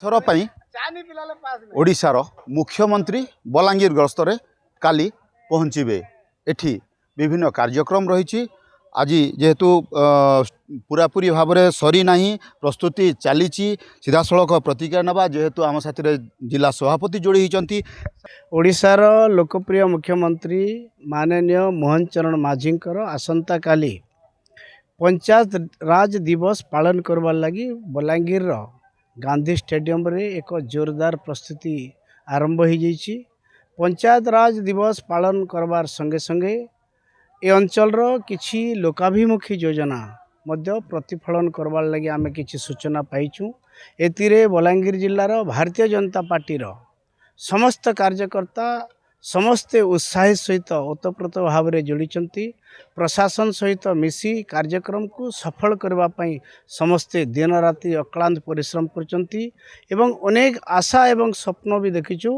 थर पई ओडिशार मुख्यमंत्री बलांगीर गस्तरे काली पहुँचे। एठी विभिन्न कार्यक्रम रही। आज जेहेतु पूरापूरी भाव में सरी ना प्रस्तुति चली सीधा सड़क प्रतिक्रिया नवा जेहेतु आम साथी जिला सभापति जोड़ी होती ओडिशार लोकप्रिय मुख्यमंत्री माननीय मोहन चरण माझींकर आसंता काली पंचायत राज दिवस पालन करवार लगी बलांगीर गांधी स्टेडियम रे एक जोरदार प्रस्तुति आरंभ हो जाइए। पंचायत राज दिवस पालन करवार संगे संगे ए अंचल किछि लोकाभिमुखी योजना मध्य प्रतिफलन करवार लगी आमे किछि सूचना पाइछु। एतिरे बलांगीर जिल्लार भारतीय जनता पार्टी समस्त कार्यकर्ता समस्ते उत्साह सहित ओतप्रोत भाव में जोड़ी प्रशासन सहित मिसी कार्यक्रम को सफल करने समस्ते दिन राति अक्लांत परिश्रम करचंती एवं अनेक आशा एवं स्वप्न भी देखिछु।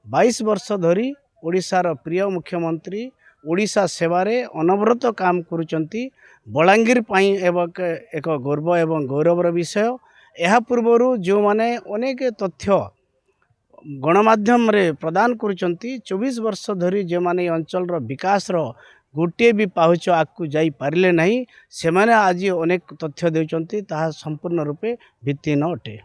22 वर्ष धरी ओडिशार प्रिय मुख्यमंत्री ओडिशा सेवारे अनवरत काम करुचंती। बलांगीर पाई एक गर्व एवं गौरवर विषय। यह पूर्व जो माने अनेक तथ्य गणमाध्यम रे प्रदान करुचंती 24 वर्ष धरी जो माने अंचल विकास गोटे भी पाहुच आगू जाई पारिले नहीं से माने आज अनेक तथ्य देउचंती ताहा संपूर्ण रूपे भित्तिहीन अटे।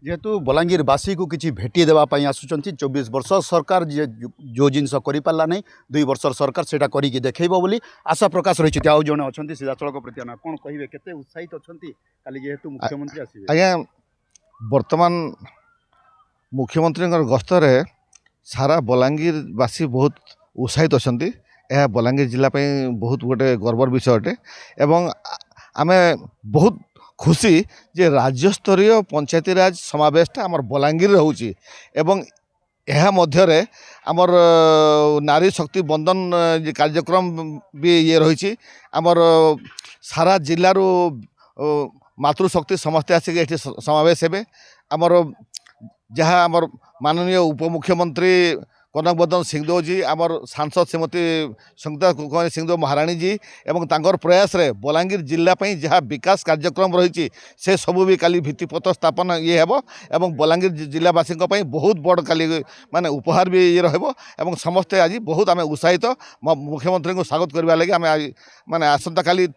जेहेतु बलांगीरवासी को किसी भेटी देवाई आसुँच 24 वर्ष सरकार जो जिनस करा नहीं 2 वर्ष सरकार से करके देखब बोली आशा प्रकाश रही। आउ जड़े अच्छा सीधा सड़क प्रति कौन कहे के उत्साहित अच्छा जेहेतु मुख्यमंत्री आसवे। आज्ञा बर्तमान मुख्यमंत्री गस्तर सारा बलांगीरवासी बहुत उत्साहित अच्छा। यह बलांगीर जिला बहुत गोटे गर्वर विषय अटे एवं आमे बहुत खुशी जे राज्यस्तरीय पंचायती राज समावेशटा आमर बलांगीर रोचे एवं यह मध्य आमर नारी शक्ति बंधन कार्यक्रम भी ये रही। आमर सारा जिलूर मातृशक्ति समस्ते आसिक ये समावेश हे। आमर जहाँ आमर माननीय उपमुख्यमंत्री कनक बदन सिंहदेव जी आमर सांसद श्रीमती संगीता सिंहदेव महाराणी जी एवं तांकर प्रयास रे बलांगीर जिला जहाँ विकास कार्यक्रम रही से सबू भी काली भित्तिपत्र स्थापन ये हेबो एवं बलांगीर जिलावासी बहुत बड़ काली माने उपहार भी ये रहिबो एवं समस्ते आज बहुत आम उत्साहित मुख्यमंत्री को स्वागत करबा लगी आम माने आसंता काली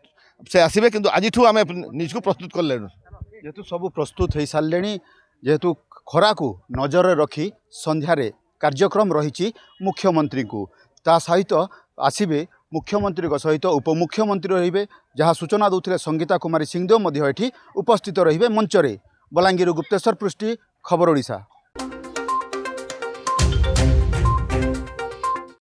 से आसबे किंतु आज आम निजको प्रस्तुत कर ले जेहेतु सब प्रस्तुत हो सारे जेहेतु खरा को नजर रखी संध्यारे कार्यक्रम रही मुख्यमंत्री को ता सहित आसबे मुख्यमंत्री सहित उपमुख्यमंत्री रहिबे जहाँ सूचना दूसरे संगीता कुमारी सिंहदेव उपस्थित रहिबे मंचरे। बलांगीर गुप्तेश्वर पृष्टि खबर ओडिशा।